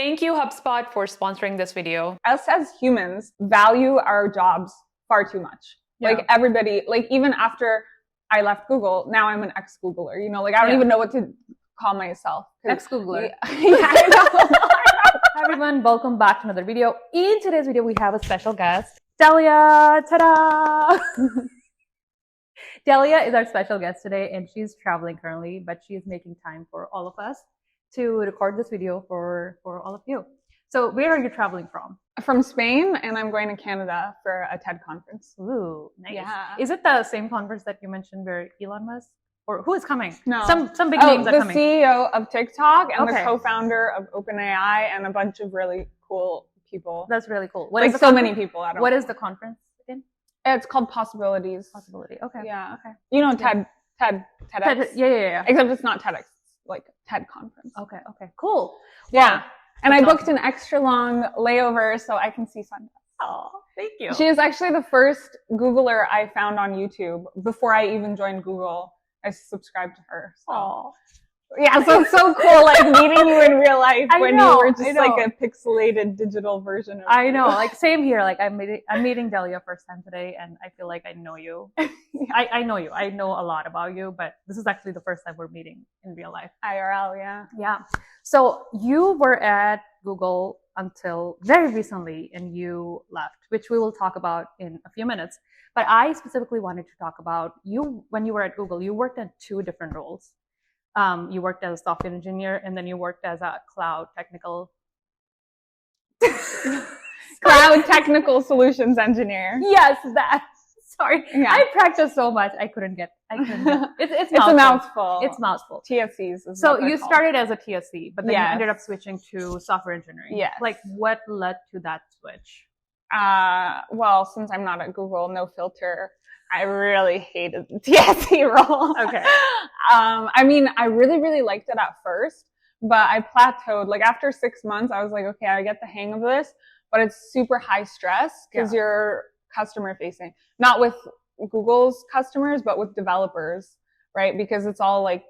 Thank you, HubSpot, for sponsoring this video. Us as humans value our jobs far too much. Yeah. Like everybody, like even after I left Google, now I'm an ex-Googler, you know, like I don't even know what to call myself. Ex-Googler. Yeah, I know. Hi everyone, welcome back to another video. In today's video, we have a special guest, Delia. Ta-da! Delia is our special guest today, and she's traveling currently, but she is making time for all of us to record this video for all of you. So where are you traveling from? From Spain, and I'm going to Canada for a TED conference. Ooh, nice. Yeah. Is it the same conference that you mentioned where Elon was? Or who is coming? No. Some big names are coming. The CEO of TikTok and Okay. the co-founder of OpenAI and a bunch of really cool people. That's really cool. What is so many people. What is the conference again? It's called Possibilities. Possibility. Okay. Yeah. Okay. You know TEDx. Yeah. Except it's not TEDx. It's like TED conference. Okay. Cool. Yeah. Wow. And I That's booked an extra long layover so I can see Sundas. Oh, thank you. She is actually the first Googler I found on YouTube before I even joined Google. I subscribed to her. So. Aw. Yeah, so it's so cool, like meeting you in real life I when know, you were just I know. like a pixelated digital version of I you. know, like same here. Like I'm meeting Delia first time today, and I feel like I know you. Yeah. I know you. I know a lot about you, but this is actually the first time we're meeting in real life. IRL, yeah. Yeah. So you were at Google until very recently, and you left, which we will talk about in a few minutes. But I specifically wanted to talk about you when you were at Google. You worked at two different roles. You worked as a software engineer, and then you worked as a cloud technical Solutions engineer. Yes, that. Sorry, Yeah. I practiced so much. I couldn't get. It's It's a mouthful. It's mouthful. TSCs. Is So what they're you called. started as a TSC, but then you Yes. ended up switching to software engineering. Yes. Like what led to that switch? Well, since I'm not at Google, no filter, I really hated the TSC role. Okay. I mean, I really liked it at first, but I plateaued. Like after 6 months, I was like, okay, I get the hang of this, but it's super high stress because you're customer facing, not with Google's customers, but with developers, right? Because it's all like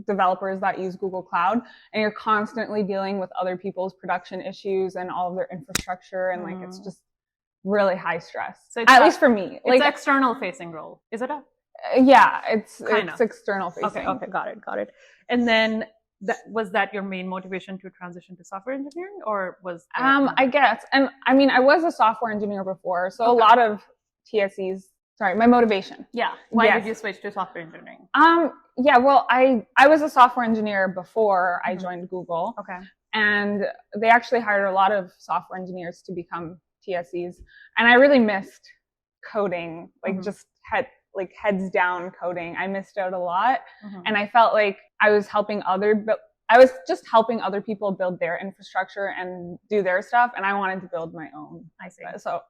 developers that use Google Cloud, and you're constantly dealing with other people's production issues and all of their infrastructure, and like it's just really high stress. So at least for me, like external facing role. Is it a? Yeah, it's Kinda. external facing. Okay, got it. And then was that your main motivation to transition to software engineering, or was I guess, and I mean, I was a software engineer before, so a lot of TSCs. Sorry, my motivation. Yeah. Why did you switch to software engineering? Yeah, well, I was a software engineer before I joined Google. Okay. And they actually hired a lot of software engineers to become TSCs, and I really missed coding, like just heads down coding. I missed out a lot, and I felt like I was helping just helping other people build their infrastructure and do their stuff, and I wanted to build my own. I see. So,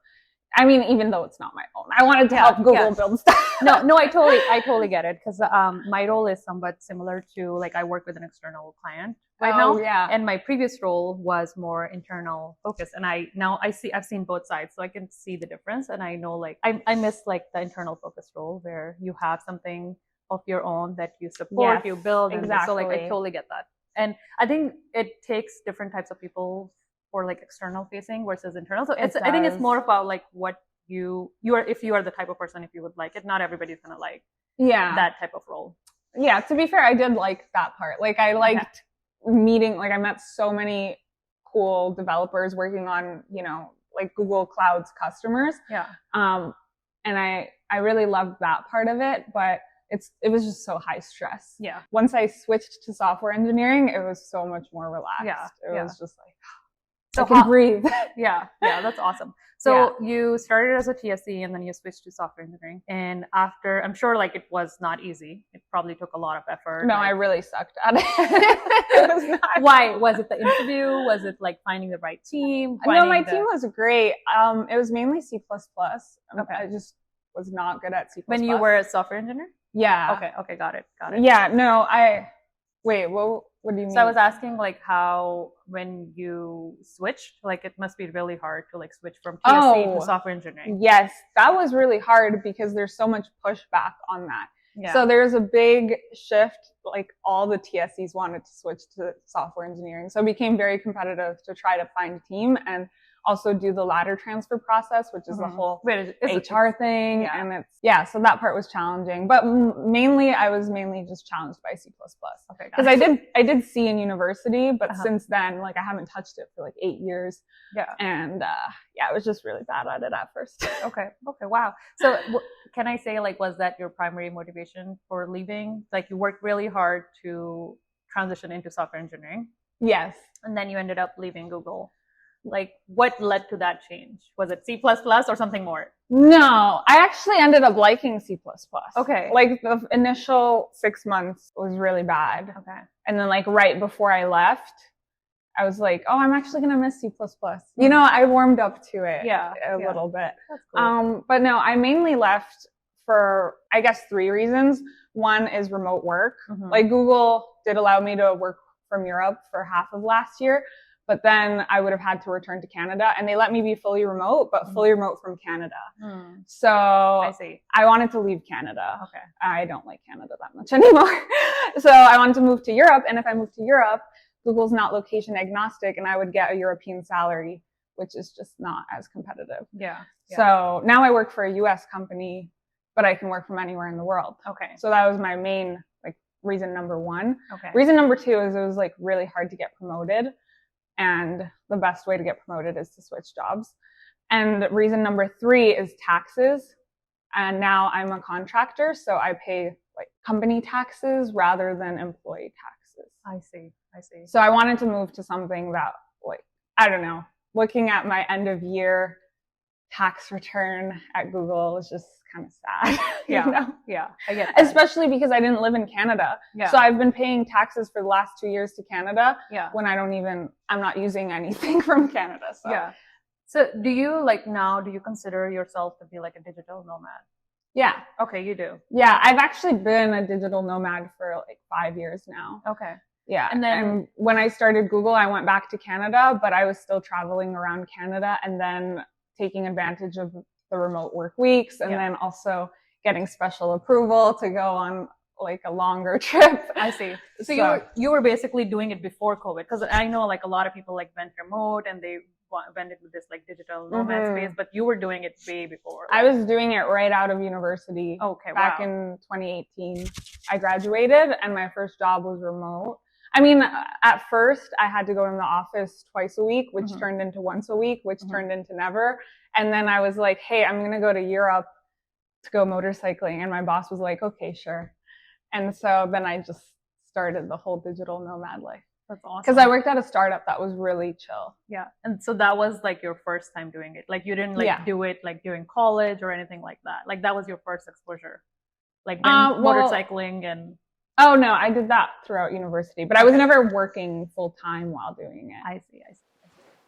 I mean, even though it's not my own, I wanted to help Google build stuff. No, I totally get it, because my role is somewhat similar to, like, I work with an external client right now. Yeah. And my previous role was more internal focused, and I've seen both sides, so I can see the difference, and I know, like, I miss like the internal focused role where you have something of your own that you support, you build, and so like I totally get that. And I think it takes different types of people for like external facing versus internal. So I think it's more about like what you are, if you are the type of person, if you would like it. Not everybody's gonna like that type of role. Yeah, to be fair, I did like that part. Like I liked meeting, like I met so many cool developers working on, you know, like Google Cloud's customers. Yeah. And I really loved that part of it, but it was just so high stress. Yeah. Once I switched to software engineering, it was so much more relaxed. Yeah. It was just like, so I can breathe. Yeah, that's awesome. So you started as a TSC, and then you switched to software engineering. And after, I'm sure like it was not easy. It probably took a lot of effort. No, I really sucked at it. It was not. Why? Was it the interview? Was it like finding the right team? No, my team was great. It was mainly C++. Okay. I just was not good at C++. When you were a software engineer? Yeah. Okay, got it. Yeah, no, wait, what do you mean? So I was asking like how, when you switched, like it must be really hard to like switch from TSC to software engineering. Yes, that was really hard because there's so much pushback on that. Yeah. So there's a big shift, like all the TSEs wanted to switch to software engineering. So it became very competitive to try to find a team and also do the ladder transfer process, which is the whole HR thing. Yeah. And it's, so that part was challenging. But mainly, I was just challenged by C++. Okay. Because I did C in university, but since then, like I haven't touched it for like 8 years. Yeah. And I was just really bad at it at first. Okay. Wow. So can I say, like, was that your primary motivation for leaving? Like, you worked really hard to transition into software engineering. Yes. And then you ended up leaving Google. Like, what led to that change? Was it C++ or something more? No, I actually ended up liking C++. Okay. Like the initial 6 months was really bad. Okay. And then like right before I left, I was like, oh, I'm actually going to miss C++. You know, I warmed up to it a little bit. That's cool. But no, I mainly left for, I guess, 3 reasons. One is remote work. Like Google did allow me to work from Europe for half of last year, but then I would have had to return to Canada, and they let me be fully remote, but fully remote from Canada. So I see. I wanted to leave Canada. Okay. I don't like Canada that much anymore. So I wanted to move to Europe, and if I moved to Europe, Google's not location agnostic, and I would get a European salary, which is just not as competitive. Yeah. So now I work for a US company, but I can work from anywhere in the world. Okay. So that was my main reason number 1. Okay. Reason number 2 is it was like really hard to get promoted. And the best way to get promoted is to switch jobs. And reason number 3 is taxes. And now I'm a contractor, so I pay like company taxes rather than employee taxes. I see. So I wanted to move to something that, like, I don't know, looking at my end of year tax return at Google is just kind of sad. Yeah. You know? Yeah. I get that. Especially because I didn't live in Canada. Yeah. So I've been paying taxes for the last 2 years to Canada when I'm not using anything from Canada. So. Yeah. So do you consider yourself to be like a digital nomad? Yeah. Okay, you do. Yeah. I've actually been a digital nomad for like 5 years now. Okay. Yeah. And then when I started Google, I went back to Canada, but I was still traveling around Canada and then taking advantage of the remote work weeks and then also getting special approval to go on like a longer trip. I see. So you were basically doing it before COVID, because I know like a lot of people like went remote and they went into this like digital nomad space, but you were doing it way before. I was doing it right out of university. Okay. Back in 2018, I graduated and my first job was remote. I mean, at first I had to go in the office twice a week, which turned into once a week, which turned into never. And then I was like, hey, I'm going to go to Europe to go motorcycling. And my boss was like, okay, sure. And so then I just started the whole digital nomad life. That's awesome. Because I worked at a startup that was really chill. Yeah. And so that was like your first time doing it. Like you didn't do it like during college or anything like that. Like that was your first exposure. Like motorcycling and... Oh, no, I did that throughout university, but I was never working full time while doing it. I see.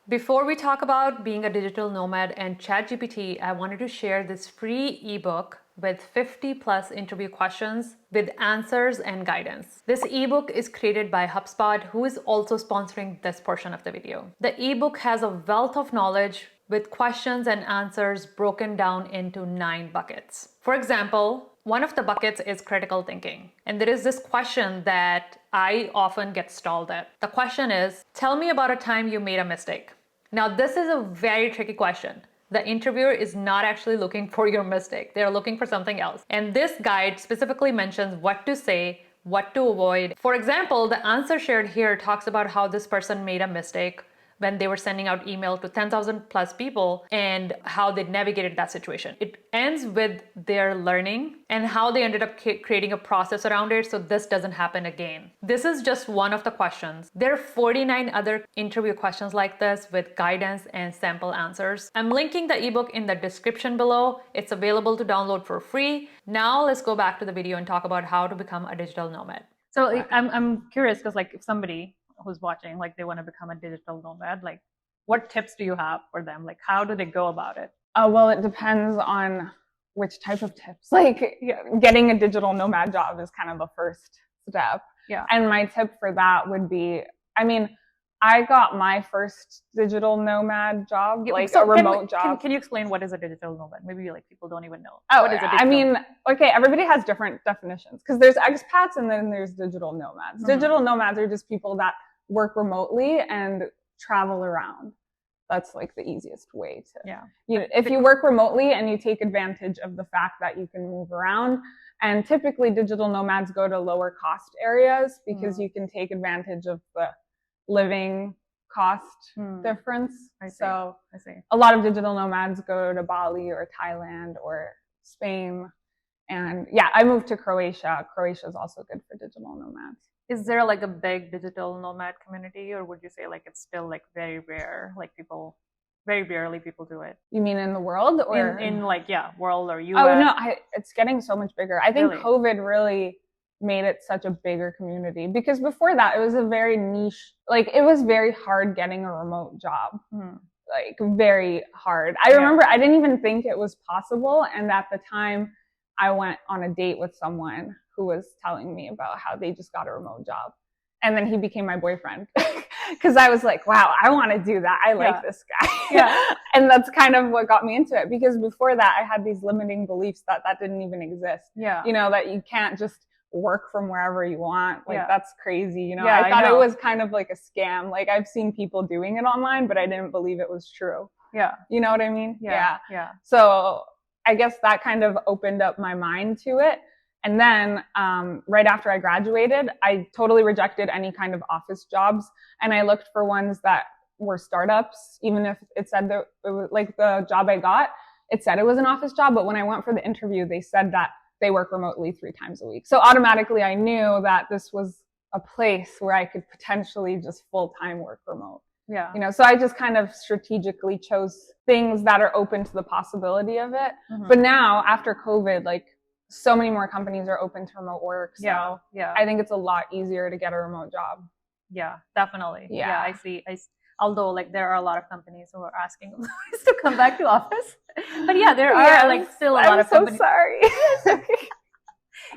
Before we talk about being a digital nomad and ChatGPT, I wanted to share this free ebook with 50 plus interview questions with answers and guidance. This ebook is created by HubSpot, who is also sponsoring this portion of the video. The ebook has a wealth of knowledge with questions and answers broken down into 9 buckets. For example, one of the buckets is critical thinking. And there is this question that I often get stalled at. The question is, tell me about a time you made a mistake. Now, this is a very tricky question. The interviewer is not actually looking for your mistake. They're looking for something else. And this guide specifically mentions what to say, what to avoid. For example, the answer shared here talks about how this person made a mistake when they were sending out email to 10,000 plus people and how they navigated that situation. It ends with their learning and how they ended up creating a process around it so this doesn't happen again. This is just one of the questions. There are 49 other interview questions like this with guidance and sample answers. I'm linking the ebook in the description below. It's available to download for free. Now let's go back to the video and talk about how to become a digital nomad. So I'm curious because like if somebody who's watching, like they want to become a digital nomad, like what tips do you have for them? Like how do they go about it? Well, it depends on which type of tips. Like getting a digital nomad job is kind of the first step. Yeah. And my tip for that would be, I mean, I got my first digital nomad job, like so a remote job. Can you explain what is a digital nomad? Maybe like people don't even know. Oh, what is I mean, okay, everybody has different definitions because there's expats and then there's digital nomads. Mm-hmm. Digital nomads are just people that work remotely and travel around. That's like the easiest way to, if you work remotely and you take advantage of the fact that you can move around, and typically digital nomads go to lower cost areas because you can take advantage of the living cost difference. I see. A lot of digital nomads go to Bali or Thailand or Spain. And yeah, I moved to Croatia. Croatia is also good for digital nomads. Is there like a big digital nomad community, or would you say like it's still like very rare, like very rarely people do it? You mean in the world or in like, world or US? Oh no, it's getting so much bigger. I think COVID really made it such a bigger community because before that it was a very niche, like it was very hard getting a remote job. Like very hard. I remember I didn't even think it was possible, and at the time I went on a date with someone who was telling me about how they just got a remote job, and then he became my boyfriend because I was like, wow, I want to do that. I like this guy. And that's kind of what got me into it, because before that I had these limiting beliefs that didn't even exist. You know, that you can't just work from wherever you want. Like that's crazy. You know, I thought it was kind of like a scam. Like I've seen people doing it online, but I didn't believe it was true. You know what I mean? Yeah. So I guess that kind of opened up my mind to it. And then right after I graduated, I totally rejected any kind of office jobs. And I looked for ones that were startups, even if it said that it was like the job I got, it said it was an office job. But when I went for the interview, they said that they work remotely 3 times a week. So automatically I knew that this was a place where I could potentially just full-time work remote. You know, so I just kind of strategically chose things that are open to the possibility of it. But now after COVID, like so many more companies are open to remote work. So I think it's a lot easier to get a remote job. Yeah, definitely. I see. Although like there are a lot of companies who are asking employees to come back to office. But there are like still a lot of companies. I'm so sorry.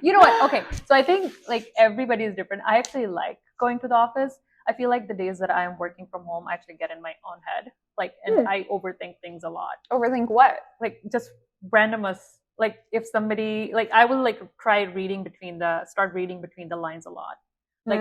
You know what? Okay. So I think like everybody is different. I actually like going to the office. I feel like the days that I am working from home, I actually get in my own head. Like, and I overthink things a lot. Overthink what? Like just randomness. Like if somebody, like I will like start reading between the lines a lot. Like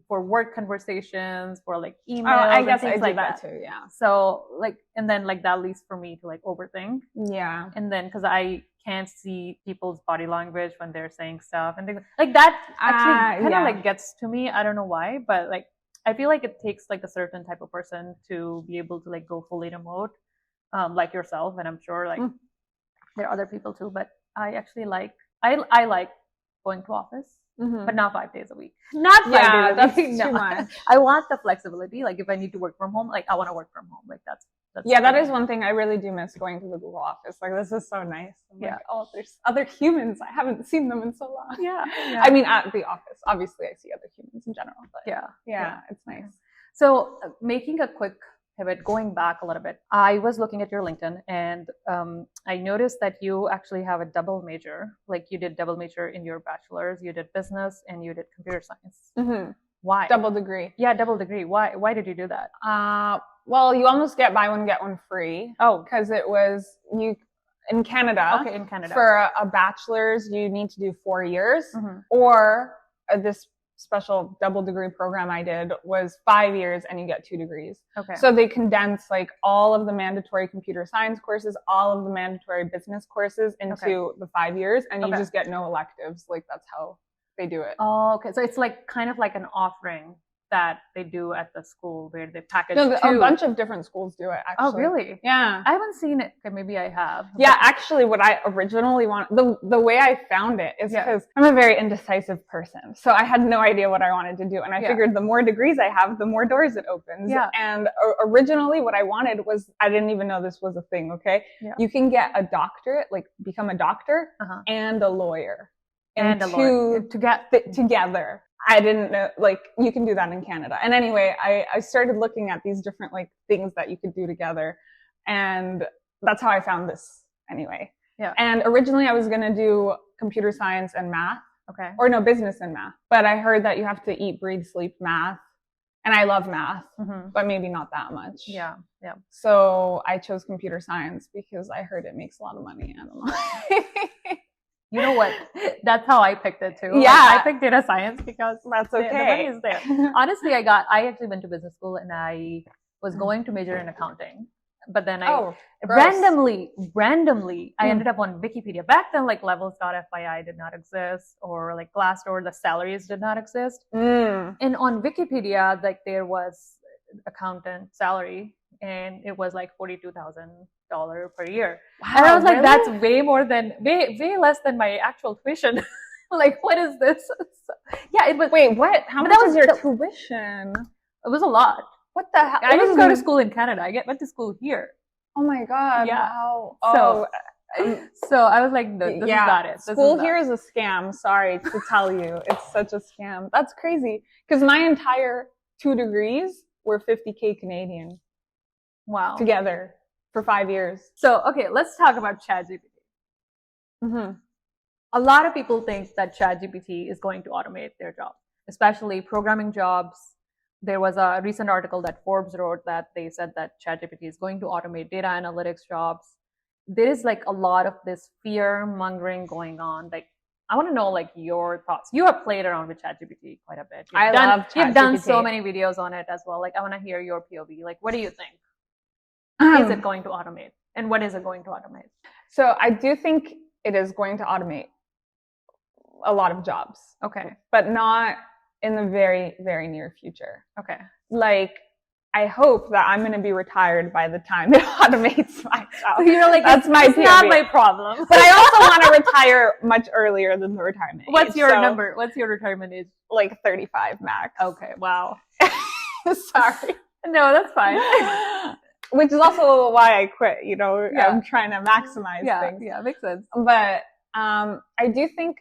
for work conversations, for like emails. Oh, I guess I do that too. Yeah. So like, and then like that leads for me to like overthink. Yeah. And then because I can't see people's body language when they're saying stuff and things like that, actually kind of like gets to me. I don't know why, but like I feel like it takes like a certain type of person to be able to like go fully remote, like yourself, and I'm sure like there are other people too. But I actually like I like going to office. But not 5 days a week. Not 5 days a that's week. Too much. I want the flexibility. Like if I need to work from home, like I want to work from home. Like that's that is one thing I really do miss, going to the Google office. Like this is so nice. I'm like, oh, there's other humans. I haven't seen them in so long. I mean, at the office, obviously I see other humans in general, but it's nice. So making a quick pivot, going back a little bit, I was looking at your LinkedIn and I noticed that you actually have a double major. Like you did double major in your bachelor's, you did business and you did computer science. Why? Double degree. Yeah, double degree. Why did you do that? Well, you almost get buy one, get one free. Oh. Because it was in Canada. Okay, in Canada. For a bachelor's, you need to do 4 years, or this special double degree program I did was 5 years and you get 2 degrees. Okay. So they condense like all of the mandatory computer science courses, all of the mandatory business courses into the 5 years, and you just get no electives. Like that's how they do it. Oh, okay. So it's like kind of like an offering that they do at the school where they package a bunch of different schools do it, actually. Oh, really? Yeah. I haven't seen it. Okay, maybe I have. Yeah, actually what I originally the way I found it is because I'm a very indecisive person. So I had no idea what I wanted to do. And I figured the more degrees I have, the more doors it opens. Yeah. And originally what I wanted was, I didn't even know this was a thing, okay? Yeah. You can get a doctorate, like become a doctor and a lawyer. And a lawyer. Together. I didn't know, like, you can do that in Canada. And anyway, I started looking at these different, like, things that you could do together. And that's how I found this anyway. Yeah. And originally I was going to do computer science and math. Okay. Or no, business and math. But I heard that you have to eat, breathe, sleep math. And I love math, Mm-hmm. but maybe not that much. Yeah. Yeah. So I chose computer science because I heard it makes a lot of money. I don't know. You know what? That's how I picked it too. Yeah. Like, I picked data science because That's okay. the money is there. Honestly, I actually went to business school and I was going to major in accounting. But then I randomly, I ended up on Wikipedia. Back then, like levels.fyi did not exist, or like Glassdoor, the salaries did not exist. And on Wikipedia, like there was accountant salary, and it was like $42,000 per year. Wow, and I was like, really? That's way more than way less than my actual tuition. Like, what is this? So, yeah, it was. Wait, what? How much was your tuition? It was a lot. What the hell? I didn't go to school in Canada. I went to school here. Oh my God. Yeah. Wow. So I was like, this is not it. School here is a scam. Sorry to tell you. It's such a scam. That's crazy. Because my entire 2 degrees were 50K Canadian. Wow. Together for 5 years. So, okay, let's talk about ChatGPT. Mm-hmm. A lot of people think that ChatGPT is going to automate their job, especially programming jobs. There was a recent article that Forbes wrote that they said that ChatGPT is going to automate data analytics jobs. There is like a lot of this fear mongering going on. Like, I want to know like your thoughts. You have played around with ChatGPT quite a bit. I love ChatGPT. You've done so many videos on it as well. Like, I want to hear your POV. Like, what do you think? Is it going to automate? And what is it going to automate? So I do think it is going to automate a lot of jobs. Okay. But not in the very, very near future. Okay. Like, I hope that I'm going to be retired by the time it automates my job. You're like, that's it's not my problem. But I also want to retire much earlier than the retirement age. What's your number? What's your retirement age? Like 35 max. Okay. Wow. Sorry. No, that's fine. Which is also why I quit, you know, I'm trying to maximize things. Yeah, makes sense. But I do think,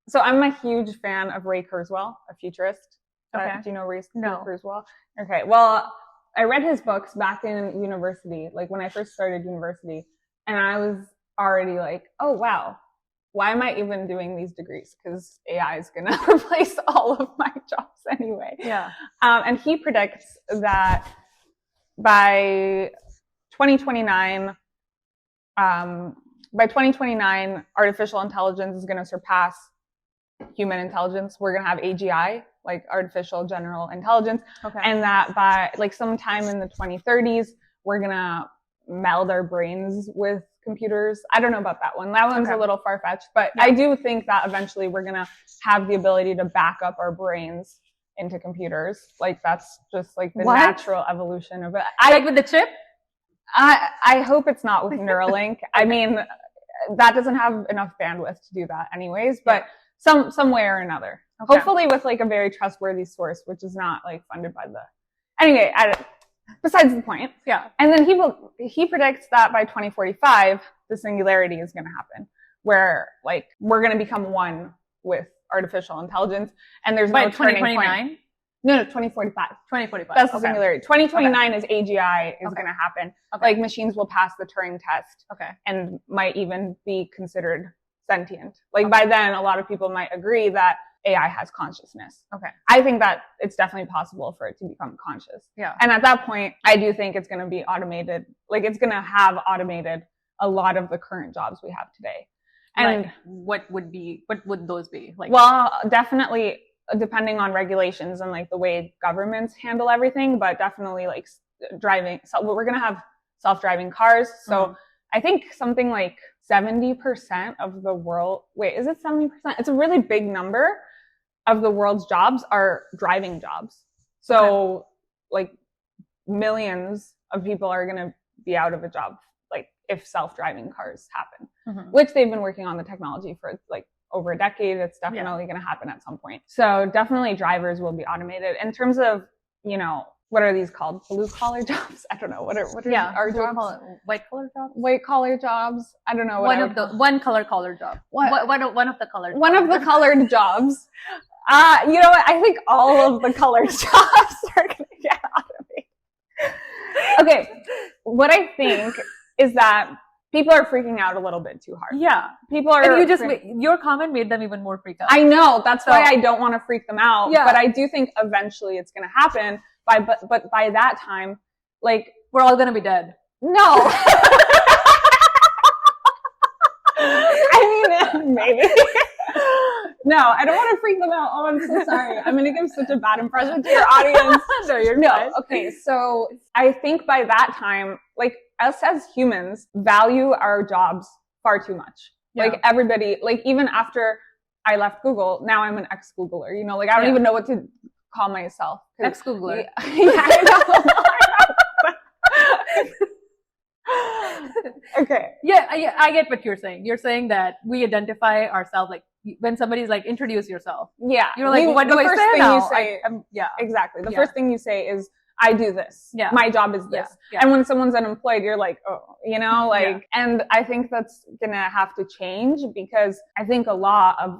so I'm a huge fan of Ray Kurzweil, a futurist. Okay. Do you know Ray Kurzweil? Okay, well, I read his books back in university, like when I first started university, and I was already like, oh, wow, why am I even doing these degrees? Because AI is going to replace all of my jobs anyway. Yeah. And he predicts that by 2029, artificial intelligence is going to surpass human intelligence. We're going to have AGI, like artificial general intelligence. Okay. And that by like sometime in the 2030s, we're going to meld our brains with computers. I don't know about that one. That one's a little far-fetched, but I do think that eventually we're going to have the ability to back up our brains into computers. Like that's just like the natural evolution of it. Like with the chip? I hope it's not with Neuralink. I mean, that doesn't have enough bandwidth to do that anyways, but some way or another. Okay. Hopefully with like a very trustworthy source, which is not like funded by the, anyway, besides the point. Yeah. And then he predicts that by 2045, the singularity is going to happen where like we're going to become one with artificial intelligence, and there's no turning point. No, 2045. 2045. That's the singularity. 2029 is AGI is going to happen. Okay. Like machines will pass the Turing test. Okay. And might even be considered sentient. Like by then, a lot of people might agree that AI has consciousness. Okay. I think that it's definitely possible for it to become conscious. Yeah. And at that point, I do think it's going to be automated. Like it's going to have automated a lot of the current jobs we have today. And like, what would those be? Like, well, definitely depending on regulations and like the way governments handle everything, but definitely like driving. So we're going to have self-driving cars. So I think something like 70% of the world, wait, is it 70%? It's a really big number of the world's jobs are driving jobs. So like millions of people are going to be out of a job, like if self-driving cars happen, which they've been working on the technology for like over a decade. It's definitely going to happen at some point. So definitely drivers will be automated. In terms of, you know, what are these called? Blue collar jobs? I don't know. What are our jobs? White collar jobs? White collar jobs. I don't know. One color collared job. One of the colored. One of the colored jobs. You know what? I think all of the colored jobs are going to get automated. Okay. What I think is that people are freaking out a little bit too hard. Yeah. People are. And your comment made them even more freaked out. I know. That's why I don't want to freak them out. Yeah. But I do think eventually it's going to happen. But by that time, like, we're all gonna be dead. No. I mean, maybe. No, I don't want to freak them out. Oh, I'm so sorry. I'm going to give such a bad impression to your audience. No. Okay. So I think by that time, like, us as humans value our jobs far too much. Yeah. Like, everybody, like, even after I left Google, now I'm an ex-Googler. You know, like, I don't even know what to call myself. Ex-Googler. Yeah, I know. Okay. Yeah, I get what you're saying. You're saying that we identify ourselves, like, when somebody's like, introduce yourself. Yeah. You're like, what do I say now? Yeah. Exactly. The first thing you say is, I do this. Yeah. My job is this. Yeah. And when someone's unemployed, you're like, oh, you know, like, and I think that's going to have to change, because I think a lot of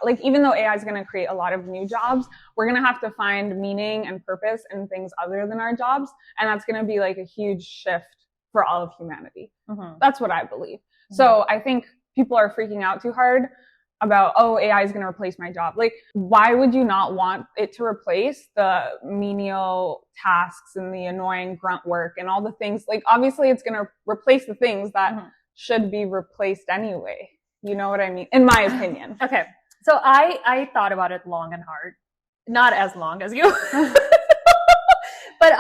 like, even though AI is going to create a lot of new jobs, we're going to have to find meaning and purpose in things other than our jobs. And that's going to be like a huge shift for all of humanity. Mm-hmm. That's what I believe. Mm-hmm. So I think people are freaking out too hard about, oh, AI is going to replace my job. Like, why would you not want it to replace the menial tasks and the annoying grunt work and all the things? Like, obviously it's going to replace the things that should be replaced anyway. You know what I mean? In my opinion. Okay. So I thought about it long and hard. Not as long as you. But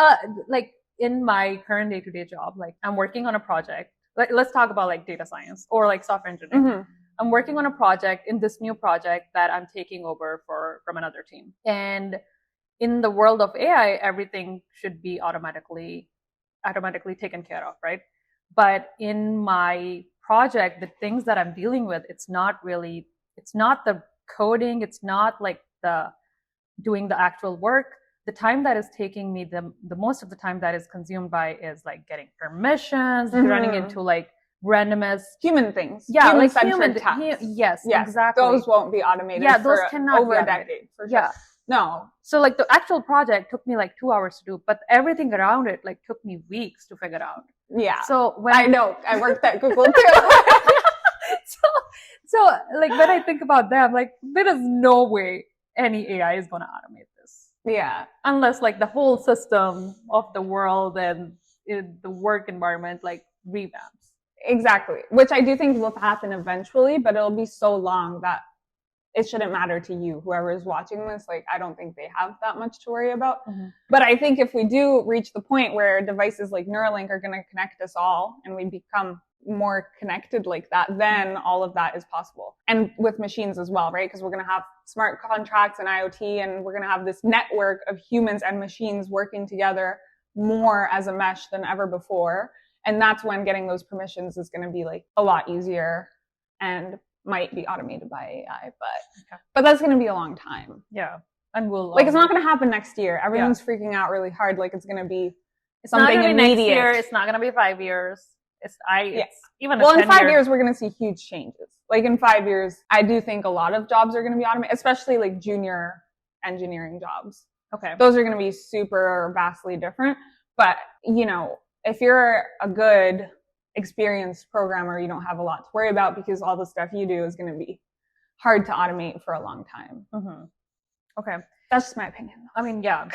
like, in my current day-to-day job, like, I'm working on a project. Like, let's talk about like data science or like software engineering. Mm-hmm. I'm working on a project, in this new project that I'm taking over from another team. And in the world of AI, everything should be automatically taken care of, right? But in my project, the things that I'm dealing with, it's not the coding, it's not like the doing the actual work. The time that is taking me, the most of the time that is consumed by is like getting permissions, running into like randomness human things. Yeah, human tasks. Yes, exactly. Those won't be automated those cannot over a decade. For sure. Yeah. No. So like, the actual project took me like 2 hours to do, but everything around it like took me weeks to figure out. Yeah. So when I know, I worked at Google too. So like, when I think about them, like, there is no way any AI is going to automate this. Yeah. Unless like the whole system of the world and the work environment like revamps. Exactly. Which I do think will happen eventually, but it'll be so long that it shouldn't matter to you, whoever is watching this. Like, I don't think they have that much to worry about. Mm-hmm. But I think if we do reach the point where devices like Neuralink are going to connect us all and we become more connected like that, then all of that is possible. And with machines as well, right? Because we're going to have smart contracts and IoT, and we're going to have this network of humans and machines working together more as a mesh than ever before. And that's when getting those permissions is going to be like a lot easier and might be automated by AI. But that's going to be a long time. Yeah. And like, it's not going to happen next year. Everyone's freaking out really hard. Like, it's going to be something immediate. Next year. It's not going to be 5 years. It's even in 5 years, we're going to see huge changes. Like, in 5 years, I do think a lot of jobs are going to be automated, especially like junior engineering jobs. Okay. Those are going to be super vastly different. But, you know, if you're a good experienced programmer, you don't have a lot to worry about, because all the stuff you do is going to be hard to automate for a long time. Mm-hmm. Okay. That's just my opinion. I mean, yeah.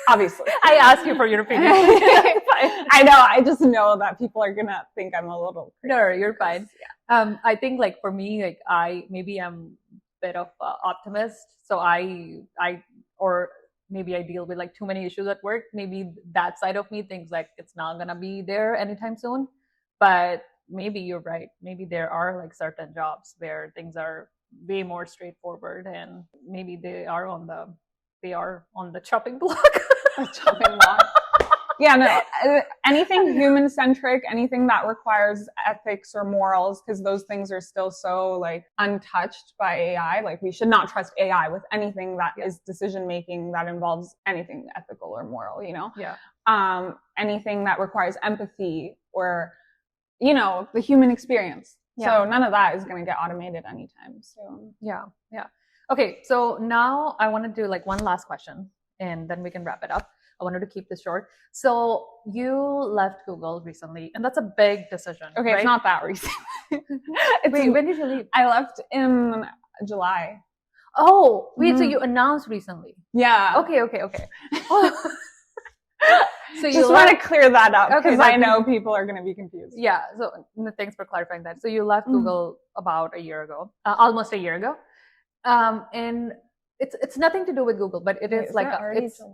Obviously. I asked you for your opinion. I know. I just know that people are going to think I'm a little crazy. No, you're fine. Yeah. I think like, for me, like, I'm a bit of an optimist. So or maybe I deal with like too many issues at work. Maybe that side of me thinks like it's not going to be there anytime soon. But maybe you're right. Maybe there are like certain jobs where things are way more straightforward, and maybe they are on the chopping block. The chopping block. Yeah, no. Anything human-centric, anything that requires ethics or morals, because those things are still so like untouched by AI. Like, we should not trust AI with anything that is decision-making that involves anything ethical or moral, you know? Yeah. Anything that requires empathy or, you know, the human experience. Yeah. So none of that is going to get automated anytime soon. Yeah. Yeah. Okay. So now I want to do like one last question, and then we can wrap it up. I wanted to keep this short. So you left Google recently, and that's a big decision. Okay. Right? It's not that recent. Wait, when did you leave? I left in July. Oh, wait. Mm-hmm. So you announced recently? Yeah. Okay. So just want to clear that up because I know people are going to be confused. Yeah. So thanks for clarifying that. So you left Google about a year ago, almost a year ago. And it's nothing to do with Google, but it is like it's July.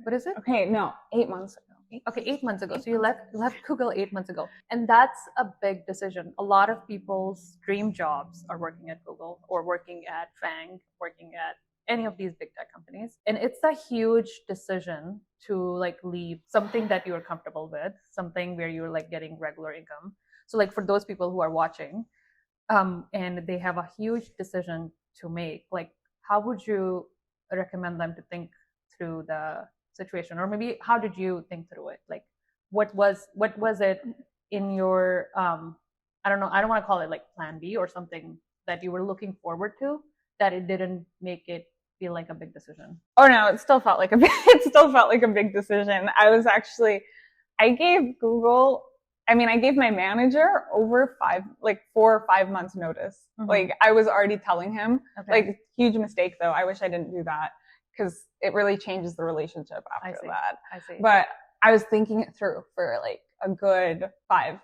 What is it? Okay, no, 8 months ago. Okay, 8 months ago. So you left Google 8 months ago. And that's a big decision. A lot of people's dream jobs are working at Google or working at FAANG, working at any of these big tech companies. And it's a huge decision to like leave something that you're comfortable with, something where you're like getting regular income. So like for those people who are watching, and they have a huge decision to make, like how would you recommend them to think through the situation, or maybe how did you think through it? Like what was it in your I don't know, I don't want to call it like plan B or something that you were looking forward to that it didn't make it feel like a big decision? Oh no, it still felt like a big decision. I gave Google, I gave my manager over 4 or 5 months notice. Like I was already telling him, like huge mistake though. I wish I didn't do that because it really changes the relationship after that. I see. But I was thinking it through for like a good 5-6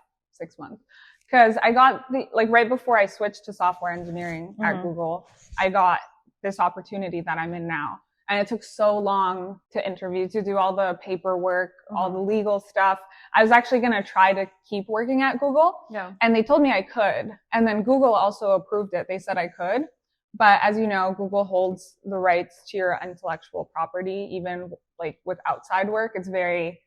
months. Because I got right before I switched to software engineering at Google, I got this opportunity that I'm in now. And it took so long to interview, to do all the paperwork, all the legal stuff. I was actually going to try to keep working at Google. Yeah. And they told me I could. And then Google also approved it. They said I could. But as you know, Google holds the rights to your intellectual property, even like with outside work. It's very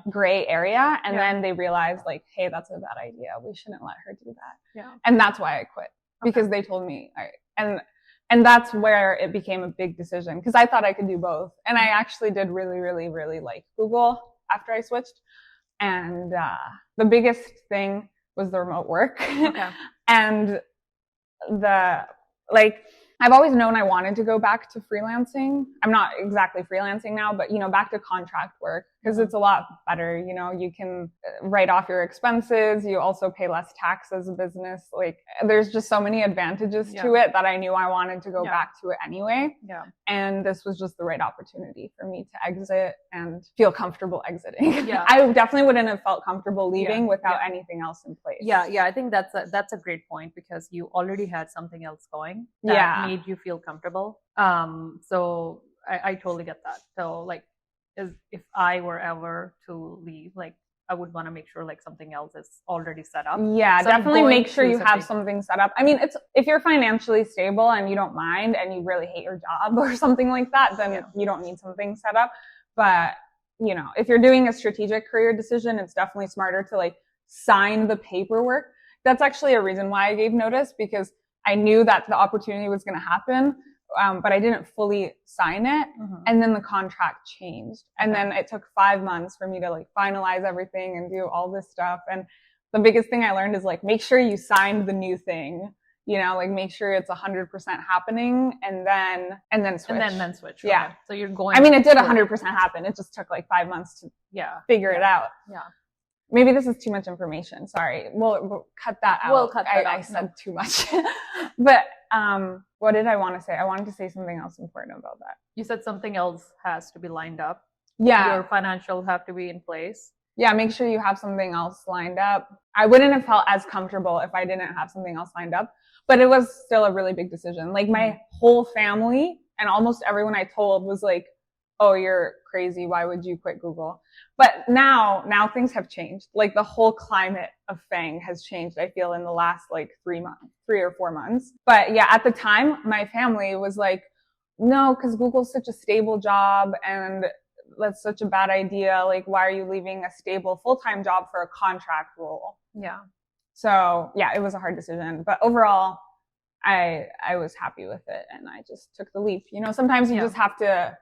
gray area. And then they realized like, hey, that's a bad idea. We shouldn't let her do that. Yeah. And that's why I quit, because they told me, and that's where it became a big decision, because I thought I could do both. And I actually did really, really, really like Google after I switched. And the biggest thing was the remote work. And I've always known I wanted to go back to freelancing. I'm not exactly freelancing now, but, back to contract work, because it's a lot better. You can write off your expenses. You also pay less tax as a business. Like there's just so many advantages to it that I knew I wanted to go back to it anyway. Yeah. And this was just the right opportunity for me to exit and feel comfortable exiting. Yeah. I definitely wouldn't have felt comfortable leaving without anything else in place. Yeah. I think that's a great point, because you already had something else going that made you feel comfortable. So I totally get that. So like, if I were ever to leave, like I would want to make sure like something else is already set up. Yeah, so definitely make sure you have something set up. It's if you're financially stable and you don't mind and you really hate your job or something like that, then you don't need something set up. But if you're doing a strategic career decision, it's definitely smarter to like sign the paperwork. That's actually a reason why I gave notice, because I knew that the opportunity was going to happen. But I didn't fully sign it. And then the contract changed. And then it took 5 months for me to like finalize everything and do all this stuff. And the biggest thing I learned is like, make sure you signed the new thing, like make sure it's 100% happening, and then switch. And then switch. Yeah. Okay. So you're going. It did 100% happen. It just took like 5 months to figure it out. Yeah. Maybe this is too much information. Sorry. We'll cut that out. We'll cut that out. I said too much. But what did I want to say? I wanted to say something else important about that. You said something else has to be lined up. Yeah. Your financials have to be in place. Yeah, make sure you have something else lined up. I wouldn't have felt as comfortable if I didn't have something else lined up. But it was still a really big decision. Like my whole family and almost everyone I told was like, oh, you're crazy. Why would you quit Google? But now things have changed. Like the whole climate of FAANG has changed, I feel, in the last like 3 or 4 months. But yeah, at the time, my family was like, no, because Google's such a stable job and that's such a bad idea. Like, why are you leaving a stable full-time job for a contract role? Yeah. So yeah, it was a hard decision. But overall, I was happy with it and I just took the leap. Sometimes you just have to.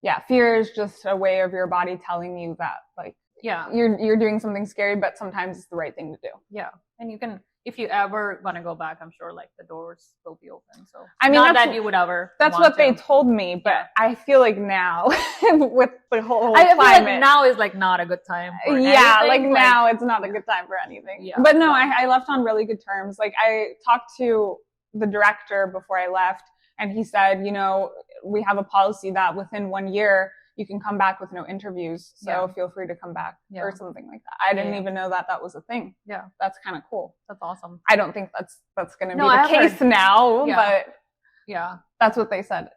Yeah, fear is just a way of your body telling you that, like, you're doing something scary, but sometimes it's the right thing to do. Yeah, and you can, if you ever want to go back, I'm sure like the doors will be open. So not that you would ever. That's what they told me, but I feel like now with the whole I climate, feel like now is like not a good time. For anything. Now it's not a good time for anything. Yeah, but no, I left on really good terms. Like I talked to the director before I left. And he said, we have a policy that within 1 year, you can come back with no interviews. So feel free to come back or something like that. I didn't even know that was a thing. Yeah. That's kind of cool. That's awesome. I don't think that's going to be the case now, but that's what they said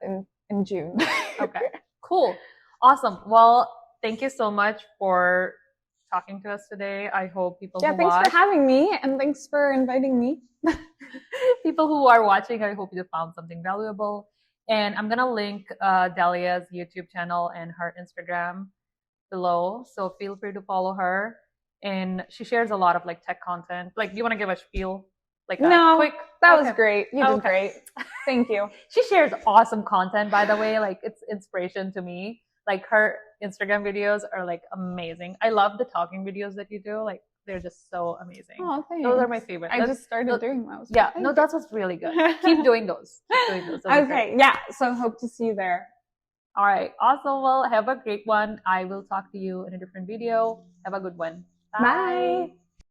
in June. Okay. Cool. Awesome. Well, thank you so much for talking to us today. I hope people who thanks for having me, and thanks for inviting me. People who are watching, I hope you found something valuable. And I'm gonna link Delia's YouTube channel and her Instagram below, so feel free to follow her. And she shares a lot of like tech content. Like, do you want to give a spiel? Like, quick? That was great. You did great. Thank you. She shares awesome content, by the way. Like, it's inspiration to me. Like, her Instagram videos are like amazing. I love the talking videos that you do. Like, they're just so amazing. Oh, thanks. Those are my favorite. I just started doing those. Yeah, no, that's what's really good. Keep doing those. Okay, yeah. So hope to see you there. All right, awesome. Well, have a great one. I will talk to you in a different video. Have a good one. Bye.